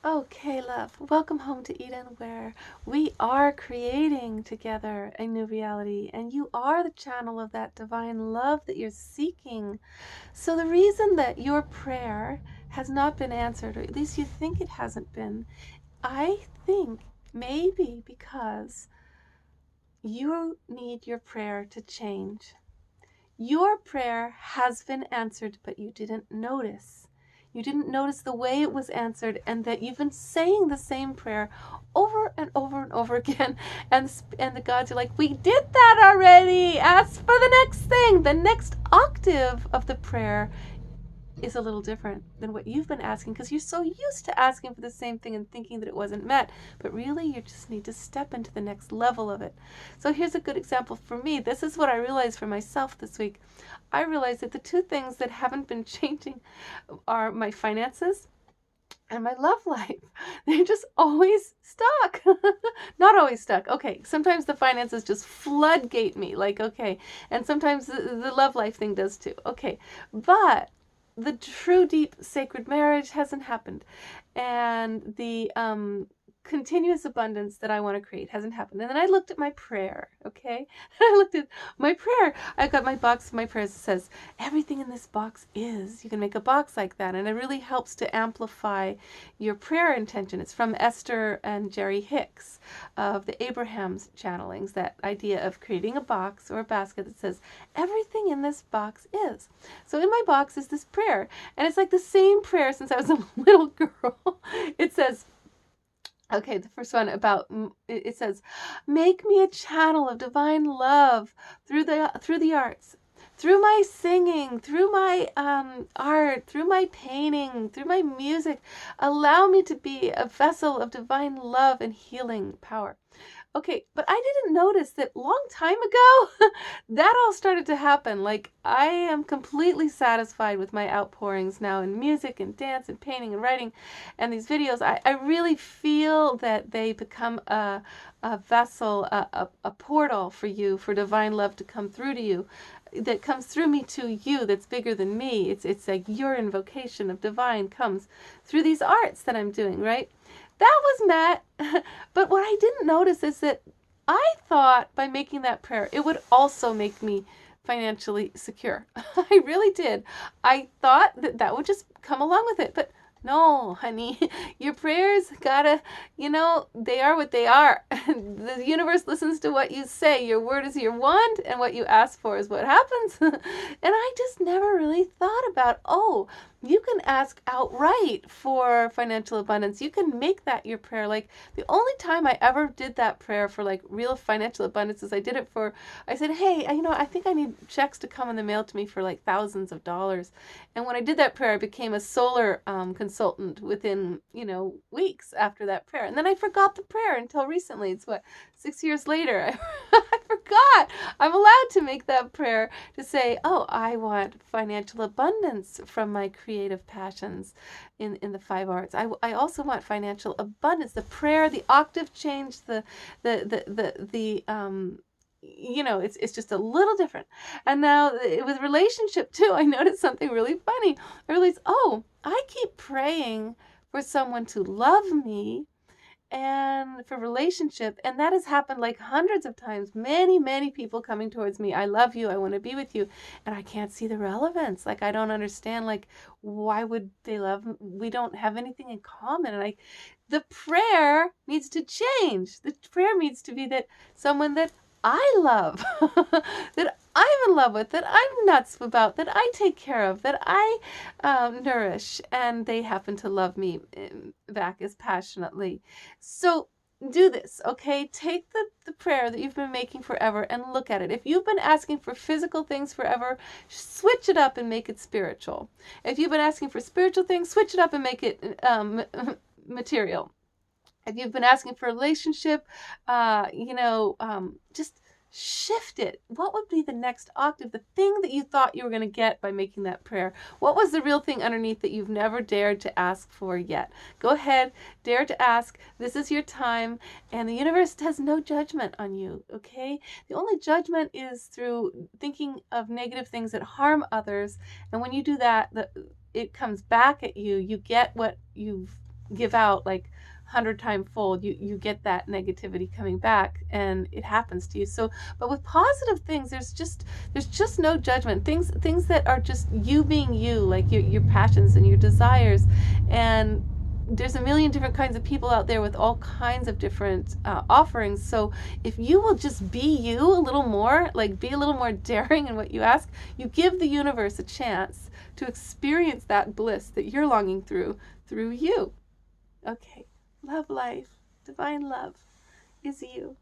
Okay, love, welcome home to Eden, where we are creating together a new reality, and you are the channel of that divine love that you're seeking. So, the reason that your prayer has not been answered, or at least you think it hasn't been, I think maybe because you need your prayer to change. Your prayer has been answered, but you didn't notice. You didn't notice the way it was answered, and that you've been saying the same prayer over and over and over again. And the gods are like, we did that already. Ask for the next thing. The next octave of the prayer is a little different than what you've been asking, because you're so used to asking for the same thing and thinking that it wasn't met. But really, you just need to step into the next level of it. So here's a good example for me. This is what I realized for myself this week. I realized that the two things that haven't been changing are my finances and my love life. They're just always stuck. Not always stuck. Okay, sometimes the finances just floodgate me, like, okay. And sometimes the love life thing does too. Okay, but the true deep sacred marriage hasn't happened, and the continuous abundance that I want to create hasn't happened. And then I looked at my prayer. Okay, I looked at my prayer. I got my box of my prayers that says everything in this box is. You can make a box like that, and it really helps to amplify your prayer intention. It's from Esther and Jerry Hicks of the Abraham's channelings, that idea of creating a box or a basket that says everything in this box is. So in my box is this prayer, and it's like the same prayer since I was a little girl. It says, okay, the first one about, it says, make me a channel of divine love through the arts, through my singing, through my art, through my painting, through my music. Allow me to be a vessel of divine love and healing power. Okay, but I didn't notice that long time ago, that all started to happen. Like, I am completely satisfied with my outpourings now in music and dance and painting and writing and these videos. I really feel that they become a vessel, a portal for you, for divine love to come through to you, that comes through me to you, that's bigger than me. It's like your invocation of divine comes through these arts that I'm doing, right? That was met. But what I didn't notice is that I thought by making that prayer, it would also make me financially secure. I really did. I thought that that would just come along with it. But no, honey, your prayers gotta, they are what they are. The universe listens to what you say. Your word is your wand, and what you ask for is what happens. And I just never really thought about, you can ask outright for financial abundance. You can make that your prayer. Like, the only time I ever did that prayer for like real financial abundance is I said, hey, I think I need checks to come in the mail to me for like thousands of dollars. And when I did that prayer, I became a solar consultant within, weeks after that prayer. And then I forgot the prayer until recently. It's 6 years later. I forgot. I'm allowed to make that prayer to say, I want financial abundance from my creative passions in the five arts. I also want financial abundance. The prayer, the octave change, it's just a little different. And now with relationship too, I noticed something really funny. I realized, I keep praying for someone to love me and for relationship, and that has happened like hundreds of times. Many people coming towards me, I love you, I want to be with you, and I can't see the relevance. Like, I don't understand, like, why would they love me? We don't have anything in common. And the prayer needs to change. The prayer needs to be that someone that I love, that I'm in love with, that I'm nuts about, that I take care of, that I nourish, and they happen to love me back as passionately. So do this, okay? Take the prayer that you've been making forever and look at it. If you've been asking for physical things forever, switch it up and make it spiritual. If you've been asking for spiritual things, switch it up and make it material. If you've been asking for a relationship, just shift it. What would be the next octave? The thing that you thought you were going to get by making that prayer. What was the real thing underneath that you've never dared to ask for yet? Go ahead, dare to ask. This is your time, and the universe has no judgment on you, okay? The only judgment is through thinking of negative things that harm others, and when you do that, it comes back at you. You get what you've give out like 100 times fold, you get that negativity coming back, and it happens to you. So, but with positive things, there's just no judgment. Things that are just you being you, like your passions and your desires, and there's a million different kinds of people out there with all kinds of different offerings. So if you will just be you a little more, like be a little more daring in what you ask, you give the universe a chance to experience that bliss that you're longing through you. Okay. Love life. Divine love is you.